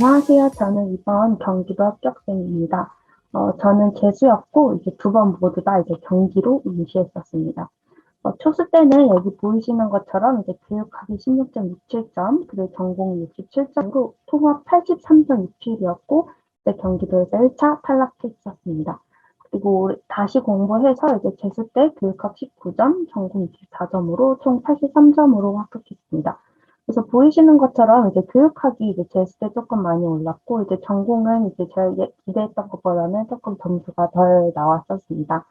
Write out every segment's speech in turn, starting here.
안녕하세요. 저는 이번 경기도 합격생입니다. 저는 재수였고, 이제 두 번 모두 다 이제 경기로 응시했었습니다. 초수 때는 여기 보이시는 것처럼 이제 교육학위 16.67점, 그리고 전공 67점으로 통합 83.67이었고, 이제 경기도에서 1차 탈락했었습니다. 그리고 다시 공부해서 이제 재수 때 교육학 19점, 전공 24점으로 총 83점으로 합격했습니다. 그래서 보이시는 것처럼 이제 교육학이 이제 재수 때 조금 많이 올랐고, 이제 전공은 이제 제가 기대했던 것보다는 조금 점수가 덜 나왔었습니다.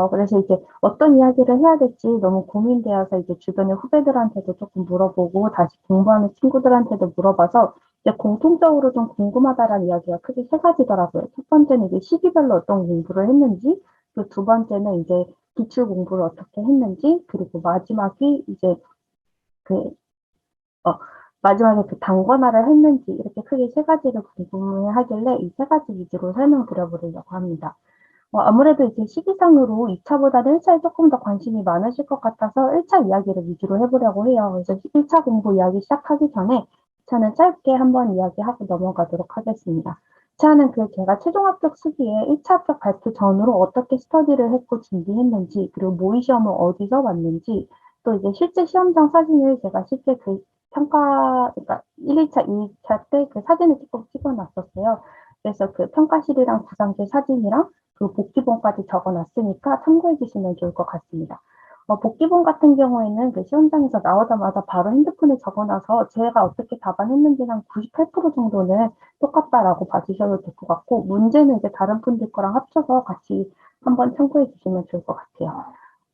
그래서 이제 어떤 이야기를 해야 될지 너무 고민되어서 이제 주변의 후배들한테도 조금 물어보고 다시 공부하는 친구들한테도 물어봐서 이제 공통적으로 좀 궁금하다라는 이야기가 크게 세 가지더라고요. 첫 번째는 이제 시기별로 어떤 공부를 했는지, 그리고 두 번째는 이제 기출 공부를 어떻게 했는지, 그리고 마지막이 이제 그, 어, 마지막에 그 단권화를 했는지 이렇게 크게 세 가지를 궁금해 하길래 이 세 가지 위주로 설명드려보려고 합니다. 아무래도 이제 시기상으로 2차보다는 1차에 조금 더 관심이 많으실 것 같아서 1차 이야기를 위주로 해보려고 해요. 그래서 1차 공부 이야기 시작하기 전에 저는 짧게 한번 이야기하고 넘어가도록 하겠습니다. 저는 제가 최종 합격 시기에 1차 합격 발표 전으로 어떻게 스터디를 했고 준비했는지, 그리고 모의 시험을 어디서 봤는지, 또 이제 실제 시험장 사진을 제가 실제 그러니까 1, 2차, 2차 때 그 사진을 조금 찍어놨었어요. 그래서 그 평가실이랑 구상실 사진이랑 그 복기본까지 적어놨으니까 참고해 주시면 좋을 것 같습니다. 복기본 같은 경우에는 그 시험장에서 나오자마자 바로 핸드폰에 적어놔서 제가 어떻게 답안했는지 한 98% 정도는 똑같다라고 봐주셔도 될 것 같고, 문제는 이제 다른 분들 거랑 합쳐서 같이 한번 참고해 주시면 좋을 것 같아요.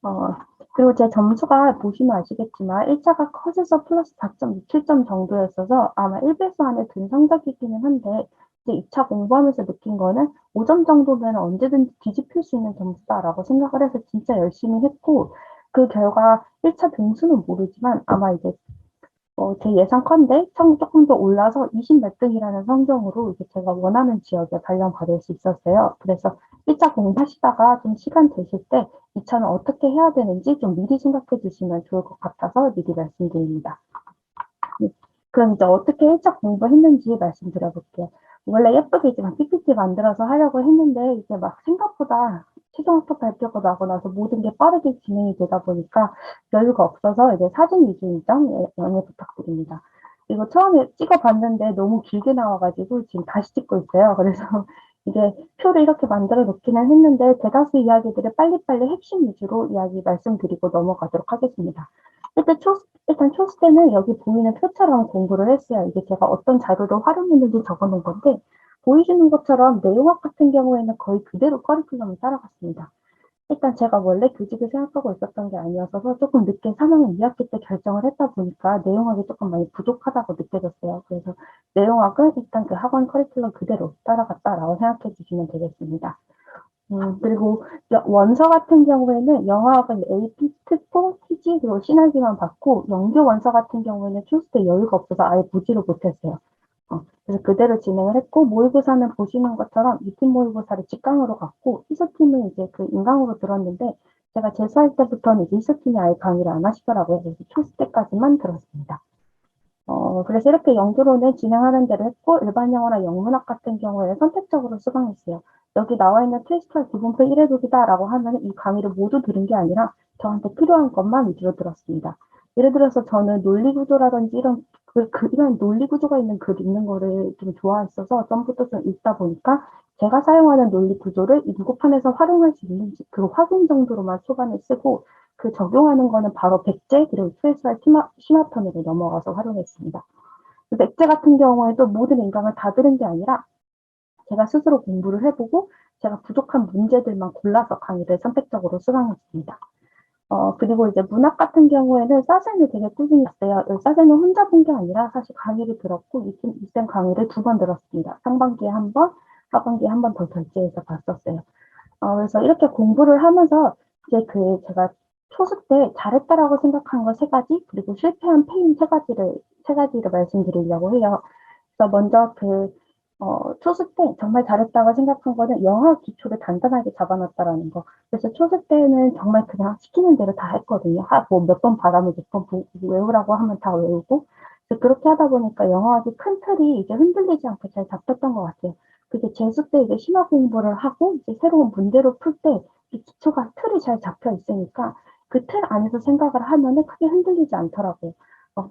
어, 그리고 제 점수가 보시면 아시겠지만 1차가 컷에서 플러스 4.67점 정도였어서 아마 1배수 안에 든 성적이기는 한데, 이제 2차 공부하면서 느낀 거는 5점 정도면 언제든지 뒤집힐 수 있는 점수다라고 생각을 해서 진짜 열심히 했고, 그 결과 1차 등수는 모르지만 아마 이제 제 예상컨대 조금 더 올라서 20 몇 등이라는 성적으로 이제 제가 원하는 지역에 발령받을 수 있었어요. 그래서 1차 공부하시다가 좀 시간 되실 때 2차는 어떻게 해야 되는지 좀 미리 생각해 주시면 좋을 것 같아서 미리 말씀드립니다. 네. 그럼 이제 어떻게 1차 공부했는지 말씀드려볼게요. 원래 예쁘게 이제 막 PPT 만들어서 하려고 했는데 이제 막 생각보다 최종 합격 발표가 나고 나서 모든 게 빠르게 진행이 되다 보니까 여유가 없어서 이제 사진 위주 일정 양해 부탁드립니다. 이거 처음에 찍어봤는데 너무 길게 나와가지고 지금 다시 찍고 있어요. 그래서 이게 표를 이렇게 만들어 놓기는 했는데 대다수 이야기들을 빨리빨리 핵심 위주로 이야기 말씀드리고 넘어가도록 하겠습니다. 일단 초스 때는 여기 보이는 표처럼 공부를 했어요. 이게 제가 어떤 자료를 활용했는지 적어 놓은 건데, 보이시는 것처럼 내용학 같은 경우에는 거의 그대로 커리큘럼을 따라갔습니다. 일단 제가 원래 교직을 생각하고 있었던 게 아니어서 조금 늦게 3학년 2학기 때 결정을 했다 보니까 내용학이 조금 많이 부족하다고 느껴졌어요. 그래서 내용학은 일단 그 학원 커리큘럼 그대로 따라갔다라고 생각해 주시면 되겠습니다. 그리고 원서 같은 경우에는 영어학은 AP, 특보, TG, 그리고 시나기만 받고, 연교 원서 같은 경우에는 초스 때 여유가 없어서 아예 보지를 못했어요. 그래서 그대로 진행을 했고, 모의고사는 보시는 것처럼 2팀 모의고사를 직강으로 갔고, 희소팀은 이제 그 인강으로 들었는데, 제가 재수할 때부터는 이제 희소팀이 아예 강의를 안 하시더라고요. 그래서 초스 때까지만 들었습니다. 그래서 이렇게 연구론을 진행하는 대로 했고, 일반 영어나 영문학 같은 경우에는 선택적으로 수강했어요. 여기 나와 있는 트위스트와 기본표 1회독이다라고 하면 이 강의를 모두 들은 게 아니라 저한테 필요한 것만 위주로 들었습니다. 예를 들어서 저는 논리구조라든지 이런 논리구조가 있는 글 읽는 거를 좀 좋아했어서 전부터 좀 읽다 보니까 제가 사용하는 논리구조를 인고판에서 활용할 수 있는지 그 확인 정도로만 초반에 쓰고 그 적용하는 거는 바로 백제 그리고 QSR 심화편으로 넘어가서 활용했습니다. 백제 같은 경우에도 모든 인강을 다 들은 게 아니라 제가 스스로 공부를 해보고 제가 부족한 문제들만 골라서 강의를 선택적으로 수강했습니다. 그리고 이제 문학 같은 경우에는 사전을 되게 꾸준히 했어요. 사전은 혼자 본 게 아니라 사실 강의를 들었고, 이쌤 강의를 두 번 들었습니다. 상반기에 한 번, 하반기에 한 번 더 결제해서 봤었어요. 그래서 이렇게 공부를 하면서 이제 제가 초수 때 잘했다라고 생각한 거 세 가지, 그리고 실패한 페인 세 가지를 말씀드리려고 해요. 그래서 먼저 초수 때 정말 잘했다고 생각한 거는 영어 기초를 단단하게 잡아놨다라는 거. 그래서 초수 때는 정말 그냥 시키는 대로 다 했거든요. 뭐 몇 번 받으면 몇 번 외우라고 하면 다 외우고, 그래서 그렇게 하다 보니까 영어학이 큰 틀이 이제 흔들리지 않고 잘 잡혔던 것 같아요. 그게 재수 때 이제 심화 공부를 하고 이제 새로운 문제를 풀 때 기초가 틀이 잘 잡혀 있으니까 그 틀 안에서 생각을 하면은 크게 흔들리지 않더라고요.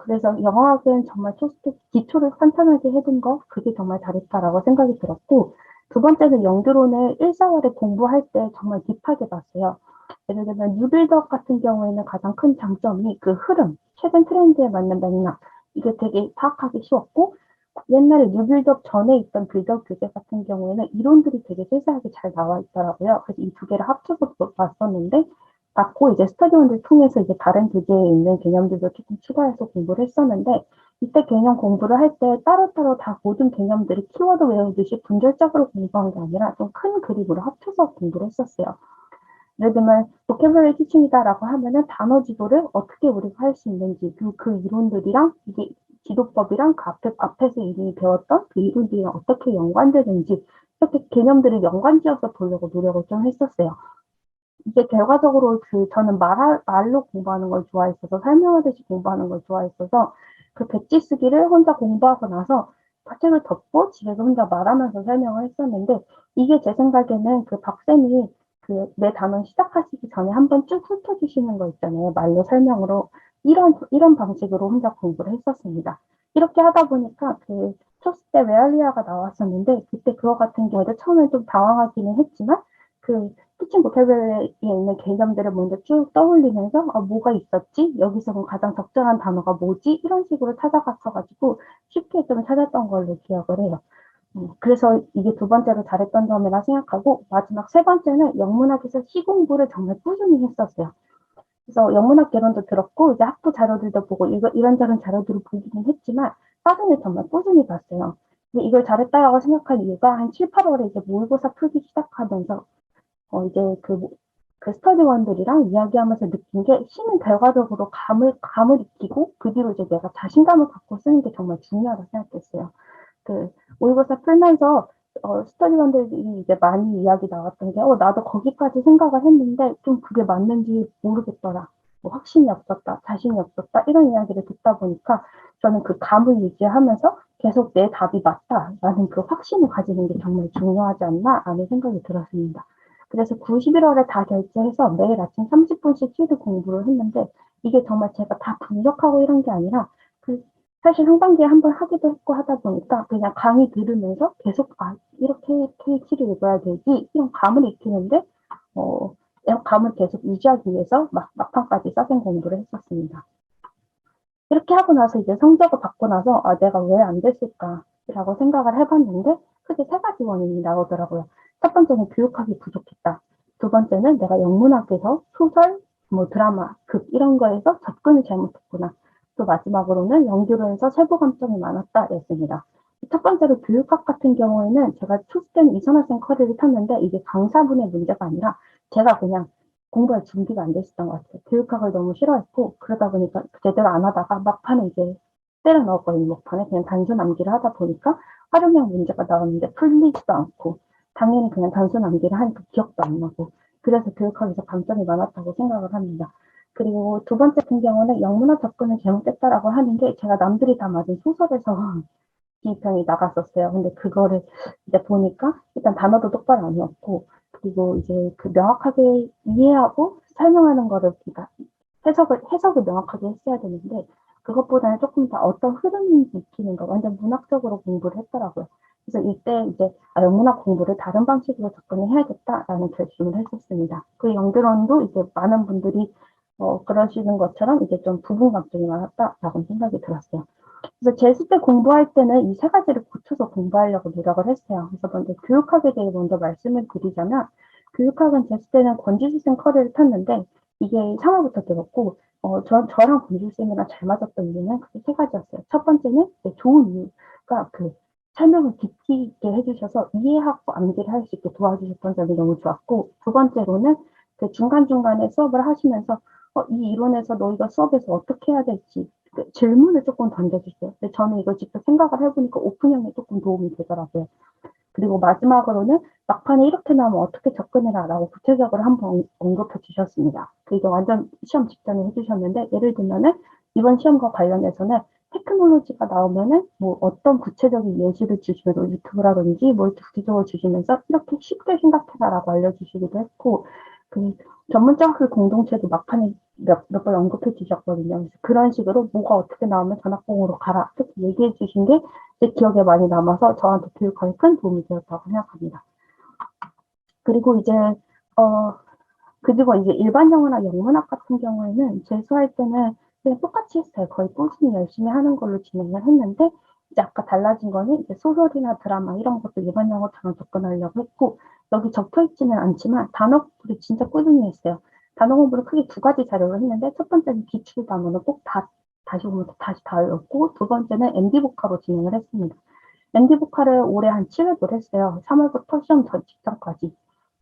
그래서 영어학은 정말 초스 때 기초를 탄탄하게 해둔 거 그게 정말 잘했다라고 생각이 들었고 두 번째는 영주론을 일사월에 공부할 때 정말 딥하게 봤어요. 예를 들면 뉴빌드업 같은 경우에는 가장 큰 장점이 그 흐름, 최근 트렌드에 맞는 맥락 이게 되게 파악하기 쉬웠고 옛날에 뉴빌드업 전에 있던 빌드업 교재 같은 경우에는 이론들이 되게 세세하게 잘 나와 있더라고요. 그래서 이 두 개를 합쳐서 봤었는데 봤고 이제 스터디원들 통해서 이제 다른 교재에 있는 개념들도 조금 추가해서 공부를 했었는데 이때 개념 공부를 할 때 따로따로 다 모든 개념들이 키워드 외우듯이 분절적으로 공부한 게 아니라 좀 큰 그림으로 합쳐서 공부를 했었어요. 예를 들면 보캐블러리 티칭이다라고 하면은 단어 지도를 어떻게 우리가 할 수 있는지 그 이론들이랑 이게 지도법이랑 그 앞에서 이미 배웠던 그 이론들이랑 어떻게 연관되는지 이렇게 개념들을 연관지어서 보려고 노력을 좀 했었어요. 이게 결과적으로 저는 말로 공부하는 걸 좋아했어서 설명하듯이 공부하는 걸 좋아했어서 그 백지 쓰기를 혼자 공부하고 나서 책을 덮고 집에서 혼자 말하면서 설명을 했었는데 이게 제 생각에는 그 박쌤이 그 내 단원 시작하시기 전에 한번 쭉 훑어주시는 거 있잖아요. 말로 설명으로 이런 방식으로 혼자 공부를 했었습니다. 이렇게 하다 보니까 그 초스 때 웨알리아가 나왔었는데 그때 그거 같은 경우도 처음에 좀 당황하기는 했지만 그 키친 보캐블러리에 있는 개념들을 먼저 쭉 떠올리면서 뭐가 있었지? 여기서 그럼 가장 적절한 단어가 뭐지? 이런 식으로 찾아갔어가지고 쉽게 좀 찾았던 걸로 기억을 해요. 그래서 이게 두 번째로 잘했던 점이라 생각하고 마지막 세 번째는 영문학에서 시공부를 정말 꾸준히 했었어요. 그래서 영문학 개론도 들었고 이제 학부 자료들도 보고 이런저런 자료들을 보기는 했지만 사전에 정말 꾸준히 봤어요. 근데 이걸 잘했다라고 생각한 이유가 한 7, 8월에 이제 모의고사 풀기 시작하면서 이제 그 스터디원들이랑 이야기하면서 느낀 게 시는 결과적으로 감을 익히고 그 뒤로 이제 내가 자신감을 갖고 쓰는 게 정말 중요하다고 생각했어요. 그 모의고사 풀면서 스터디원들이 이제 많이 이야기 나왔던 게 나도 거기까지 생각을 했는데 좀 그게 맞는지 모르겠더라. 뭐 확신이 없었다, 자신이 없었다 이런 이야기를 듣다 보니까 저는 그 감을 유지하면서 계속 내 답이 맞다라는 그 확신을 가지는 게 정말 중요하지 않나라는 생각이 들었습니다. 그래서 9, 11월에 다 결제해서 매일 아침 30분씩 필드 공부를 했는데 이게 정말 제가 다 분석하고 이런 게 아니라 그 사실 상반기에 한 번 하기도 했고 하다 보니까 그냥 강의 들으면서 계속 이렇게 키를 읽어야 되지 이런 감을 익히는데 이런 감을 계속 유지하기 위해서 막판까지 싸생 공부를 했었습니다. 이렇게 하고 나서 이제 성적을 받고 나서 내가 왜 안 됐을까라고 생각을 해봤는데 크게 세 가지 원인이 나오더라고요. 첫 번째는 교육학이 부족했다. 두 번째는 내가 영문학에서 소설, 뭐 드라마, 극 이런 거에서 접근을 잘못했구나. 또 마지막으로는 연기로에서 세부 감점이 많았다였습니다. 첫 번째로 교육학 같은 경우에는 제가 초스 때는 이선학생 커리를 탔는데 이게 강사분의 문제가 아니라 제가 그냥 공부할 준비가 안 돼 있었던 것 같아요. 교육학을 너무 싫어했고 그러다 보니까 제대로 안 하다가 막판에 이제 때려 넣었거든요. 막판에 그냥 단순 암기를 하다 보니까 활용량 문제가 나왔는데 풀리지도 않고 당연히 그냥 단순 암기를 하니까 기억도 안 나고 그래서 교육학에서 감점이 많았다고 생각을 합니다. 그리고 두 번째 같은 경우는 영문화 접근을 잘못했다라고 하는 게 제가 남들이 다 맞은 소설에서 기입형이 나갔었어요. 근데 그거를 이제 보니까 일단 단어도 똑바로 안 외웠고 그리고 이제 그 명확하게 이해하고 설명하는 거를 그러니까 해석을 명확하게 했어야 되는데 그것보다는 조금 더 어떤 흐름인지 익히는 거 완전 문학적으로 공부를 했더라고요. 그래서 이때 이제 영문학 공부를 다른 방식으로 접근을 해야겠다라는 결심을 했었습니다. 그 연결원도 이제 많은 분들이 그러시는 것처럼 이제 좀 부분 감점이 많았다라고 생각이 들었어요. 그래서 재수 때 공부할 때는 이 세 가지를 고쳐서 공부하려고 노력을 했어요. 그래서 먼저 교육학에 대해 먼저 말씀을 드리자면, 교육학은 재수 때는 권지수생 커리를 탔는데, 이게 3월부터 들었고, 저랑 권지수생이랑 잘 맞았던 이유는 그게 세 가지였어요. 첫 번째는 좋은 이유가 설명을 깊이 있게 해주셔서 이해하고 암기를 할 수 있게 도와주셨던 점이 너무 좋았고, 두 번째로는 그 중간중간에 수업을 하시면서 이 이론에서 너희가 수업에서 어떻게 해야 될지 질문을 조금 던져주세요. 근데 저는 이걸 직접 생각을 해보니까 오픈형에 조금 도움이 되더라고요. 그리고 마지막으로는 막판에 이렇게 나오면 어떻게 접근해라 라고 구체적으로 한번 언급해 주셨습니다. 이게 완전 시험 직전에 해주셨는데 예를 들면은 이번 시험과 관련해서는 테크놀로지가 나오면은 뭐 어떤 구체적인 예시를 주시면서 유튜브라든지 뭘 구체적으로 주시면서 이렇게 쉽게 생각해라라고 알려주시기도 했고, 그 전문적인 공동체도 막판에 몇 번 언급해 주셨거든요. 그래서 그런 식으로 뭐가 어떻게 나오면 전학공으로 가라 이렇게 얘기해 주신 게 제 기억에 많이 남아서 저한테 교육하에 큰 도움이 되었다고 생각합니다. 그리고 이제 그리고 이제 일반 영어나 영문학 같은 경우에는 재수할 때는 그냥 똑같이 했어요. 거의 꾸준히 열심히 하는 걸로 진행을 했는데, 이제 아까 달라진 거는 이제 소설이나 드라마 이런 것도 일반 영어처럼 접근하려고 했고, 여기 적혀 있지는 않지만 단어 공부를 진짜 꾸준히 했어요. 단어 공부를 크게 두 가지 자료를 했는데, 첫 번째는 기출 단어는 꼭 다시 보면서 다시 다 외웠고, 두 번째는 MD복화로 진행을 했습니다. MD복화를 올해 한 7회도 했어요. 3월부터 시험 전 직전까지.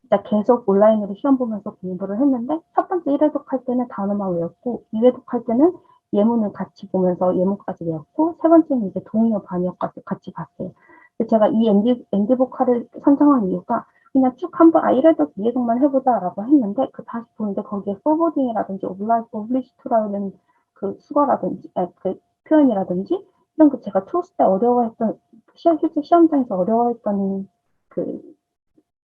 진짜 계속 온라인으로 시험 보면서 공부를 했는데, 첫 번째 1회독 할 때는 단어만 외웠고, 2회독 할 때는 예문을 같이 보면서 예문까지 외웠고, 세 번째는 이제 동의어 반의어까지 같이 봤어요. 제가 이 MD 보컬을 선정한 이유가 그냥 쭉 한번 1회독, 2회독만 해보자라고 했는데, 그 다시 보는데 거기에 포워딩이라든지 오블리시투라는 그 수거라든지, 그 표현이라든지, 이런 거 제가 초스 때 어려워했던, 실제 시험장에서 어려워했던 그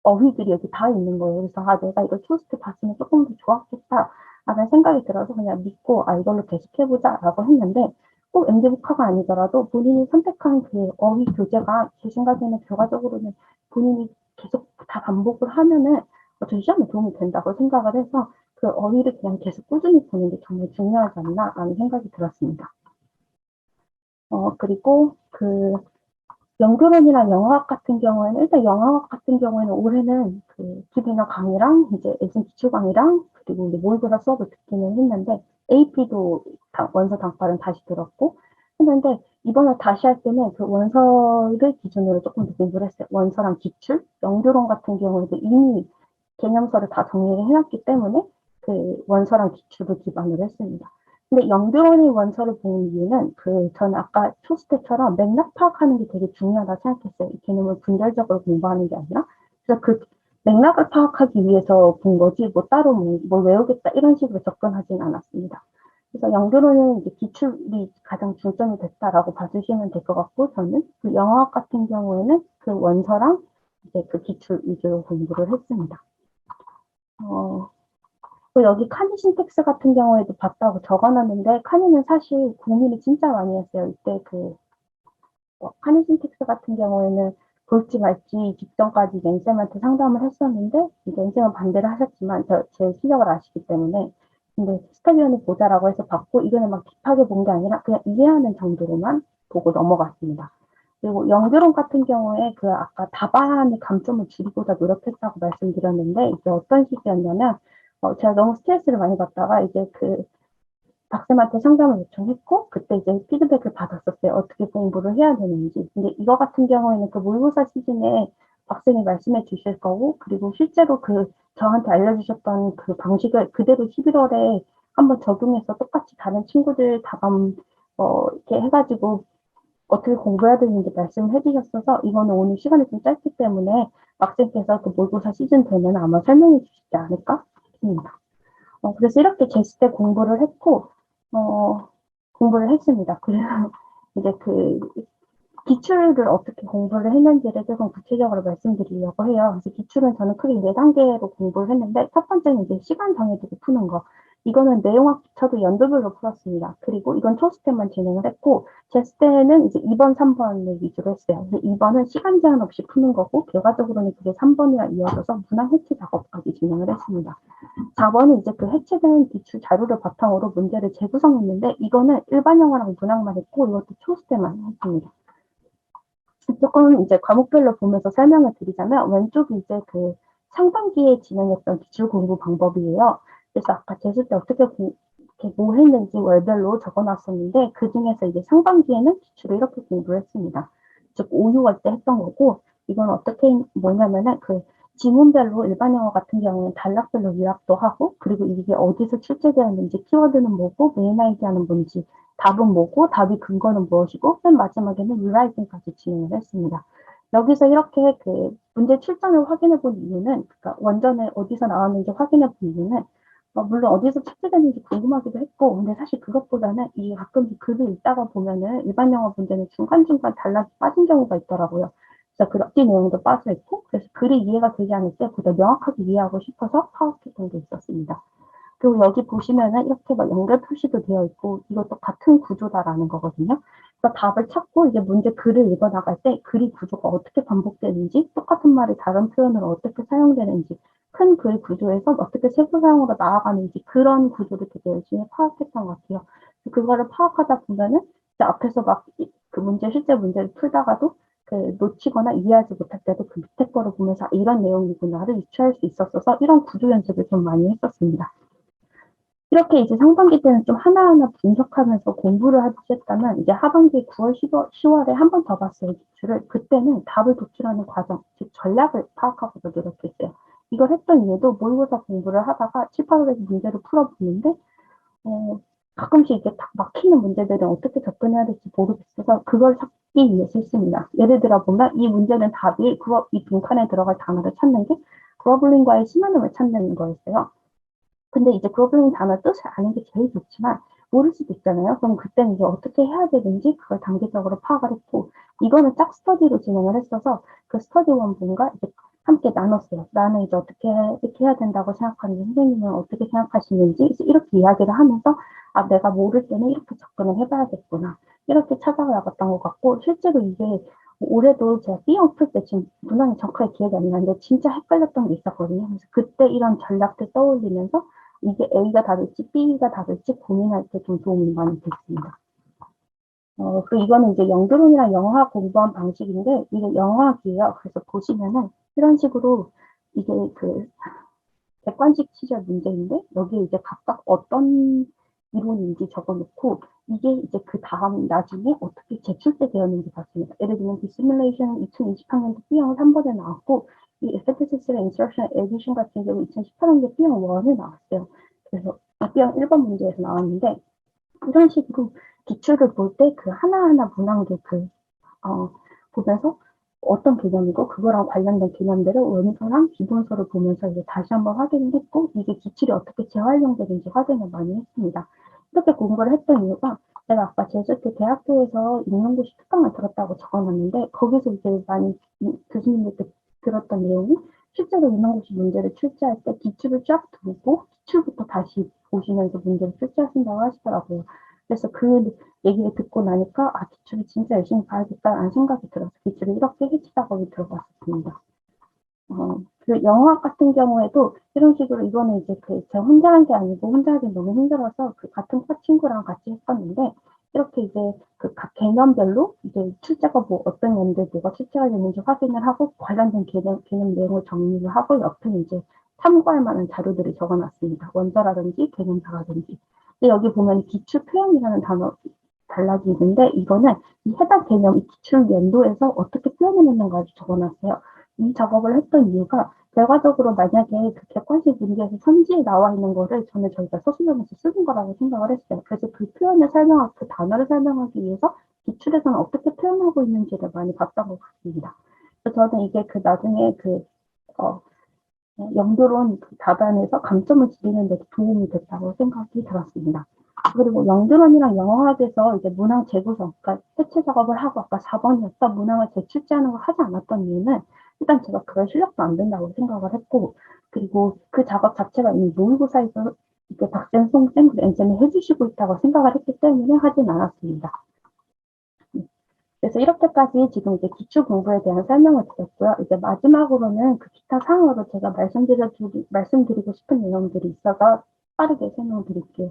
어휘들이 여기 다 있는 거예요. 그래서 내가 이걸 초스트 봤으면 조금 더 좋았겠다 라는 생각이 들어서 그냥 믿고 이걸로 계속해보자 라고 했는데, 꼭 MD북화가 아니더라도 본인이 선택한 그 어휘 교재가 제 생각에는 결과적으로는 본인이 계속 다 반복을 하면은 저 시험에 도움이 된다고 생각을 해서 그 어휘를 그냥 계속 꾸준히 보는 게 정말 중요하지 않나 라는 생각이 들었습니다. 그리고 연구론이랑 영어학 같은 경우에는, 일단 영어학 같은 경우에는 올해는 그 기비나 강의랑 이제 에센 기출 강의랑 그리고 이제 모의고사 수업을 듣기는 했는데, AP도 원서 단과는 다시 들었고 했는데, 이번에 다시 할 때는 그 원서를 기준으로 조금 더 공부를 했어요. 원서랑 기출, 연구론 같은 경우에도 이미 개념서를 다 정리를 해놨기 때문에 그 원서랑 기출을 기반으로 했습니다. 근데 연결원의 원서를 보는 이유는 저는 아까 초스 때처럼 맥락 파악하는 게 되게 중요하다 생각했어요. 이 개념을 분절적으로 공부하는 게 아니라. 그래서 그 맥락을 파악하기 위해서 본 거지, 뭐 따로 뭘 외우겠다 이런 식으로 접근하진 않았습니다. 그래서 연결원은 이제 기출이 가장 중점이 됐다라고 봐주시면 될 것 같고, 저는 그 영어학 같은 경우에는 그 원서랑 이제 그 기출 위주로 공부를 했습니다. 여기 카니 신텍스 같은 경우에도 봤다고 적어놨는데, 카니는 사실 고민을 진짜 많이 했어요. 이때 카니 신텍스 같은 경우에는 볼지 말지 직전까지 낸쌤한테 상담을 했었는데, 낸쌤은 반대를 하셨지만, 제 실력을 아시기 때문에. 근데 스타디언을 보자라고 해서 봤고, 이거는 막 딥하게 본 게 아니라 그냥 이해하는 정도로만 보고 넘어갔습니다. 그리고 연결론 같은 경우에 아까 답안의 감점을 줄이고자 노력했다고 말씀드렸는데, 이게 어떤 식이었냐면, 제가 너무 스트레스를 많이 받다가 이제 박쌤한테 상담을 요청했고, 그때 이제 피드백을 받았었어요. 어떻게 공부를 해야 되는지. 근데 이거 같은 경우에는 모의고사 시즌에 박쌤이 말씀해 주실 거고, 그리고 실제로 저한테 알려주셨던 그 방식을 그대로 11월에 한번 적용해서 똑같이 다른 친구들 이렇게 해가지고 어떻게 공부해야 되는지 말씀을 해주셨어서, 이거는 오늘 시간이 좀 짧기 때문에 박쌤께서 모의고사 시즌 되면 아마 설명해 주시지 않을까 싶습니다. 그래서 이렇게 제스 때 공부를 했고, 공부를 했습니다. 그래서 이제 기출을 어떻게 공부를 했는지를 조금 구체적으로 말씀드리려고 해요. 그래서 기출은 저는 크게 4단계로 공부를 했는데, 첫 번째는 이제 시간 정해두고 푸는 거. 이거는 내용학 저도 연도별로 풀었습니다. 그리고 이건 초스 때만 진행을 했고, 제스 때는 이제 2번, 3번을 위주로 했어요. 그래서 2번은 시간 제한 없이 푸는 거고, 결과적으로는 그게 3번이랑 이어져서 문항 해체 작업까지 진행을 했습니다. 4번은 이제 해체된 기출 자료를 바탕으로 문제를 재구성했는데, 이거는 일반 영어랑 문항만 했고, 이것도 초스 때만 했습니다. 조금 이제 과목별로 보면서 설명을 드리자면, 왼쪽이 이제 상반기에 진행했던 기출 공부 방법이에요. 그래서 아까 재수 때 어떻게 뭐 했는지 월별로 적어놨었는데, 그 중에서 이제 상반기에는 기출을 이렇게 공부를 했습니다. 즉 5, 6월 때 했던 거고, 이건 어떻게 뭐냐면은 지문별로 일반 영어 같은 경우는 단락별로 요약도 하고, 그리고 이게 어디서 출제되었는지, 키워드는 뭐고, 메인 아이디어는 뭔지, 답은 뭐고, 답이 근거는 무엇이고, 맨 마지막에는 리라이팅까지 진행을 했습니다. 여기서 이렇게 문제 출전을 확인해 본 이유는, 그러니까 원전에 어디서 나왔는지 확인해 본 이유는, 물론 어디서 삭제되는지 궁금하기도 했고, 근데 사실 그것보다는 이 가끔씩 글을 읽다가 보면은 일반 영어 문제는 중간중간 단락이 빠진 경우가 있더라고요. 그래서 그 앞뒤 내용도 빠져 있고, 그래서 글이 이해가 되지 않을 때 보다 명확하게 이해하고 싶어서 파악했던 게 있었습니다. 그리고 여기 보시면은 이렇게 막 연결 표시도 되어 있고, 이것도 같은 구조다라는 거거든요. 그래서 답을 찾고 이제 문제 글을 읽어 나갈 때 글이 구조가 어떻게 반복되는지, 똑같은 말이 다른 표현으로 어떻게 사용되는지, 큰 글 구조에서 어떻게 세부 사용으로 나아가는지 그런 구조를 되게 열심히 파악했던 것 같아요. 그거를 파악하다 보면은 이제 앞에서 막 그 문제 실제 문제를 풀다가도 그 놓치거나 이해하지 못할 때도 그 밑에 거를 보면서 이런 내용이구나를 유추할 수 있었어서 이런 구조 연습을 좀 많이 했었습니다. 이렇게 이제 상반기 때는 좀 하나하나 분석하면서 공부를 하듯이 했다면 이제 하반기 9월, 10월에 한 번 더 봤어요, 기출을. 그때는 답을 도출하는 과정, 즉 전략을 파악하고자 노력했어요. 이걸 했던 이유도 모의고사 공부를 하다가 7, 8월에 문제를 풀어보는데 가끔씩 이게 딱 막히는 문제들은 어떻게 접근해야 될지 모르겠어서 그걸 찾기 위해서 했습니다. 예를 들어 보면 이 문제는 답이 이 빈칸에 들어갈 단어를 찾는 게 그러블링과의 시노님을 찾는 거였어요. 근데 이제 그러블링 단어 뜻을 아는 게 제일 좋지만 모를 수도 있잖아요. 그럼 그때는 이제 어떻게 해야 되는지 그걸 단계적으로 파악을 했고 이거는 짝 스터디로 진행을 했어서 그 스터디 원분과 이제 함께 나눴어요. 나는 이제 어떻게 이렇게 해야 된다고 생각하는지 선생님은 어떻게 생각하시는지 이렇게 이야기를 하면서 아 내가 모를 때는 이렇게 접근을 해봐야겠구나 이렇게 찾아가봤던 것 같고 실제로 이게 올해도 제가 B형 풀 때 지금 문항이 정확하게 기억이 안 나는데 진짜 헷갈렸던 게 있었거든요. 그래서 그때 이런 전략들 떠올리면서 이게 A가 답일지 B가 답일지 고민할 때 좀 도움이 많이 됐습니다. 그리고 이거는 이제 영조론이랑 영화 공부한 방식인데 이게 영화학이에요. 그래서 보시면은 이런 식으로 이게 그 객관식 취재 문제인데 여기에 이제 각각 어떤 이론인지 적어놓고 이게 이제 그 다음 나중에 어떻게 제출돼 되었는지 봤습니다. 예를 들면 디시뮬레이션 2020학년도 B형 3번에 나왔고 이 에스테티스랑 인서션 에디션 같은 경우 2018학년도 B형 1에 나왔어요. 그래서 B형 1번 문제에서 나왔는데 이런 식으로 기출을 볼 때 그 하나하나 문항들 보면서 어떤 개념이고 그거랑 관련된 개념들을 원서랑 기본서를 보면서 이제 다시 한번 확인을 했고 이게 기출이 어떻게 재활용되는지 확인을 많이 했습니다. 이렇게 공부를 했던 이유가 제가 아까 제주도 대학교에서 임용고시 특강을 들었다고 적어놨는데 거기서 이제 많이 교수님들께 들었던 내용이 실제로 임용고시 문제를 출제할 때 기출을 쫙 두고 기출부터 다시 보시면서 문제를 출제하신다고 하시더라고요. 그래서 그 얘기를 듣고 나니까 아 기출을 진짜 열심히 봐야겠다라는 생각이 들어서 기출을 이렇게 해치 작업이 들어갔습니다. 그 영어학 같은 경우에도 이런 식으로 이거는 이제 제가 혼자 한 게 아니고 혼자 하기 너무 힘들어서 그 같은 과 친구랑 같이 했었는데 이렇게 이제 그 각 개념별로 이제 출제가 뭐 어떤 연도에 뭐가 출제가 되는지 확인을 하고 관련된 개념 내용을 정리를 하고 옆에 이제 참고할 만한 자료들을 적어놨습니다. 원서라든지 개념서라든지. 근데 여기 보면 기출 표현이라는 단어 단락이 있는데 이거는 이 해당 개념, 이 기출 연도에서 어떻게 표현해냈는가를 적어놨어요. 이 작업을 했던 이유가 결과적으로 만약에 그 객관식 문제에서 선지에 나와 있는 거를 저는 저희가 서술형에서 쓰는 거라고 생각을 했어요. 그래서 그 표현을 설명하고 그 단어를 설명하기 위해서 기출에서는 어떻게 표현하고 있는지를 많이 봤던 것 같습니다. 그래서 저는 이게 그 나중에 영조론 그 답안에서 감점을 줄이는 데 도움이 됐다고 생각이 들었습니다. 그리고 영조론이랑 영어학에서 이제 문항 재구성, 그러니까 해체 작업을 하고 아까 4번이었던 문항을 재출제하는 걸 하지 않았던 이유는 일단 제가 그럴 실력도 안 된다고 생각을 했고 그리고 그 작업 자체가 이미 모의고사에서 이제 박쌤송 쌤, 쌤이 해주시고 있다고 생각을 했기 때문에 하진 않았습니다. 그래서 이렇게까지 지금 이제 기출 공부에 대한 설명을 드렸고요. 이제 마지막으로는 그 기타 사항으로 제가 말씀드리고 싶은 내용들이 있어서 빠르게 설명드릴게요.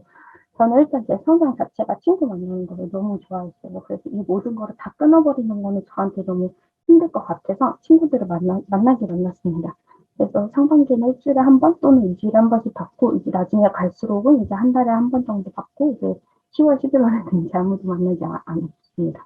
저는 일단 제 성향 자체가 친구 만나는 거를 너무 좋아했어요. 그래서 이 모든 거를 다 끊어버리는 거는 저한테 너무 힘들 것 같아서 친구들을 만났습니다. 그래서 상반기는 일주일에 한 번 또는 일주일에 한 번씩 받고, 이제 나중에 갈수록은 이제 한 달에 한 번 정도 받고, 이제 10월, 11월에는 이제 아무도 만나지 않았습니다.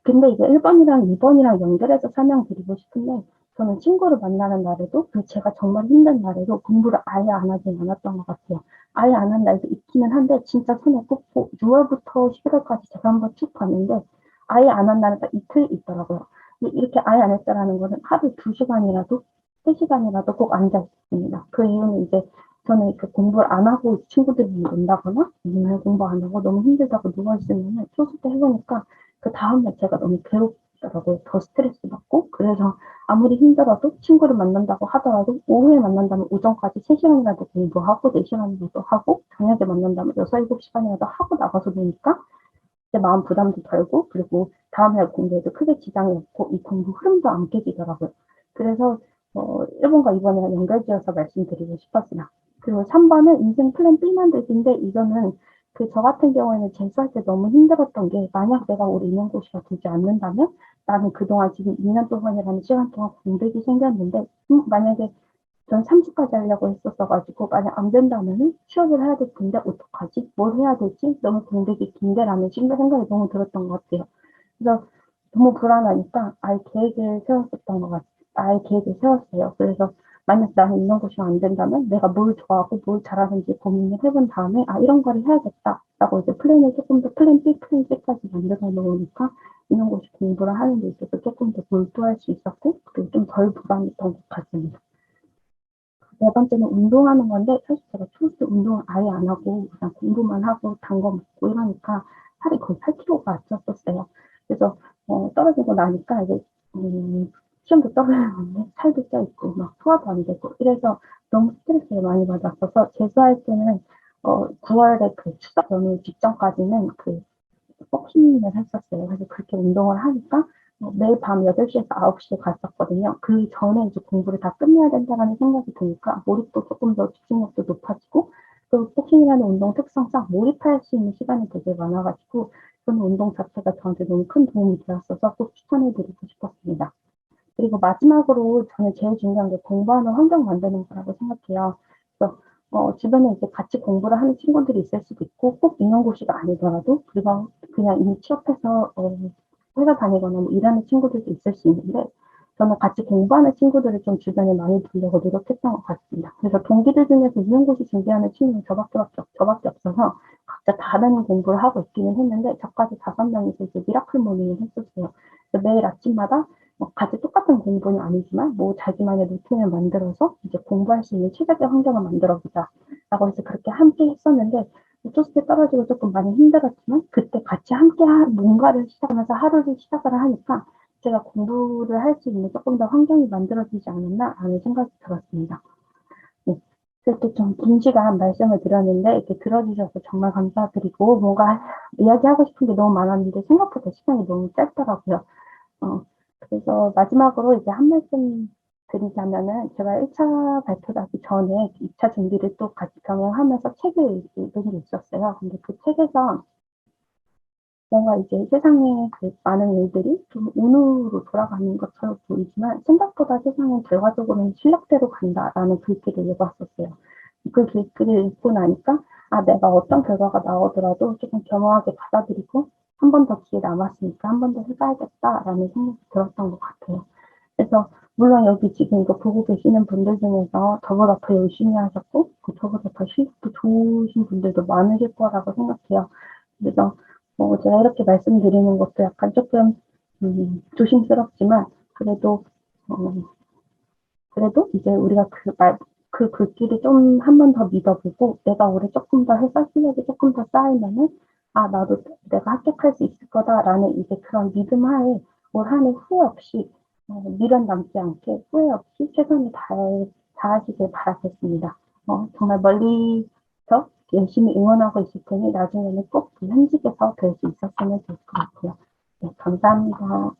근데 이제 1번이랑 2번이랑 연결해서 설명드리고 싶은데, 저는 친구를 만나는 날에도, 그 제가 정말 힘든 날에도 공부를 아예 안 하진 않았던 것 같아요. 아예 안 한 날도 있기는 한데, 진짜 손에 꼽고, 6월부터 11월까지 제가 한번 쭉 봤는데, 아예 안 한 날은 딱 이틀 있더라고요. 근데 이렇게 아예 안 했다라는 거는 하루 2시간이라도, 3시간이라도 꼭 앉아 있습니다. 그 이유는 이제 저는 이렇게 공부를 안 하고 친구들이 논다거나 아니면 공부 안 하고 너무 힘들다고 누워있으면 초수 때 해보니까 그 다음날 제가 너무 괴롭더라고요. 더 스트레스 받고. 그래서 아무리 힘들어도 친구를 만난다고 하더라도 오후에 만난다면 오전까지 3시간이라도 공부하고 4시간이라도 하고 저녁에 만난다면 6, 7시간이라도 하고 나가서 노니까 제 마음 부담도 덜고 그리고 다음날 공부에도 크게 지장이 없고 이 공부 흐름도 안 깨지더라고요. 그래서 1번과 2번이랑 연결지어서 말씀드리고 싶었습니다. 그리고 3번은 인생 플랜 B 만들기인데 이거는 저 같은 경우에는 재수할 때 너무 힘들었던 게 만약 내가 올해 임용고시가 되지 않는다면 나는 그동안 지금 2년 동안이라는 시간 동안 공백이 생겼는데 만약에 전 30까지 하려고 했었어가지고 만약 안 된다면은 취업을 해야 될 텐데 어떡하지? 뭘 해야 되지? 너무 공백이 긴데라는 생각이 너무 들었던 것 같아요. 그래서 너무 불안하니까 아예 계획을 세웠었던 것 같아요. 아예 계획을 세웠어요. 그래서 만약 나는 이런 것이 안 된다면 내가 뭘 좋아하고 뭘 잘하는지 고민을 해본 다음에 아 이런 거를 해야겠다라고 이제 플랜을 조금 더 플랜 B, 플랜 C까지 만들어 놓으니까 이런 것이 공부를 하는 데 있어서 조금 더 몰두할 수 있었고 그리고 좀 덜 불안했던 것 같습니다. 네 번째는 운동하는 건데 사실 제가 초록색 운동을 아예 안 하고 그냥 공부만 하고 단 거 먹고 이러니까 살이 거의 8kg가 쪘었어요. 그래서 떨어지고 나니까 이제 시험도 떨어졌는데 살도 쪄 있고 막 소화도 안 되고 이래서 너무 스트레스를 많이 받았어서 재수할 때는 9월에 그 추석 연휴 직전까지는 복싱을 했었어요. 그래서 그렇게 운동을 하니까 매일 밤 8시에서 9시에 갔었거든요. 그 전에 이제 공부를 다 끝내야 된다는 생각이 드니까 몰입도 조금 더 집중력도 높아지고 또 복싱이라는 운동 특성상 몰입할 수 있는 시간이 되게 많아가지고 저는 운동 자체가 저한테 너무 큰 도움이 되었어서 꼭 추천해드리고 싶었습니다. 그리고 마지막으로 저는 제일 중요한 게 공부하는 환경 만드는 거라고 생각해요. 그래서 주변에 이제 같이 공부를 하는 친구들이 있을 수도 있고 꼭 임용고시가 아니더라도 그리고 그냥 이미 취업해서 회사 다니거나 뭐 일하는 친구들도 있을 수 있는데 저는 같이 공부하는 친구들을 좀 주변에 많이 두려고 노력했던 것 같습니다. 그래서 동기들 중에서 임용고시 준비하는 친구는 저밖에 없어서 각자 다른 공부를 하고 있기는 했는데 저까지 5명이서 이제 미라클 모닝을 했었어요. 그래서 매일 아침마다 같이 똑같은 공부는 아니지만 뭐 자기만의 루틴을 만들어서 이제 공부할 수 있는 최적의 환경을 만들어 보자 라고 해서 그렇게 함께 했었는데 토스트 떨어지고 조금 많이 힘들었지만 그때 같이 함께 뭔가를 시작하면서 하루를 시작을 하니까 제가 공부를 할 수 있는 조금 더 환경이 만들어지지 않았나 하는 생각이 들었습니다. 네. 이렇게 좀 긴 시간 말씀을 드렸는데 이렇게 들어주셔서 정말 감사드리고 뭔가 이야기하고 싶은 게 너무 많았는데 생각보다 시간이 너무 짧더라고요. 어, 그래서 마지막으로 이제 한 말씀 드리자면은 제가 1차 발표하기 전에 2차 준비를 또 같이 병행하면서 책을 읽은 게 있었어요. 근데 그 책에서 뭔가 이제 세상에 많은 일들이 좀 운으로 돌아가는 것처럼 보이지만 생각보다 세상은 결과적으로는 실력대로 간다라는 글귀를 읽었었어요. 그 글귀를 읽고 나니까 아 내가 어떤 결과가 나오더라도 조금 겸허하게 받아들이고 한 번 더 기회 남았으니까 한 번 더 해봐야겠다라는 생각이 들었던 것 같아요. 그래서 물론 여기 지금 이거 보고 계시는 분들 중에서 저보다 더 열심히 하셨고 저보다 더 실력도 좋으신 분들도 많으실 거라고 생각해요. 그래서 제가 이렇게 말씀드리는 것도 약간 조금 조심스럽지만 어, 그래도 이제 우리가 그 글귀를 좀 한 번 더 믿어보고 내가 올해 조금 더 해서 실력이 조금 더 쌓이면은 아 나도 내가 합격할 수 있을 거다라는 이제 그런 믿음 하에 올 한 해 후회 없이 미련 남지 않게 후회 없이 최선을 다하시길 바라겠습니다. 정말 멀리서 열심히 응원하고 있을 테니 나중에는 꼭 현직에서 뵐 수 있었으면 좋을 것 같아요. 네, 감사합니다.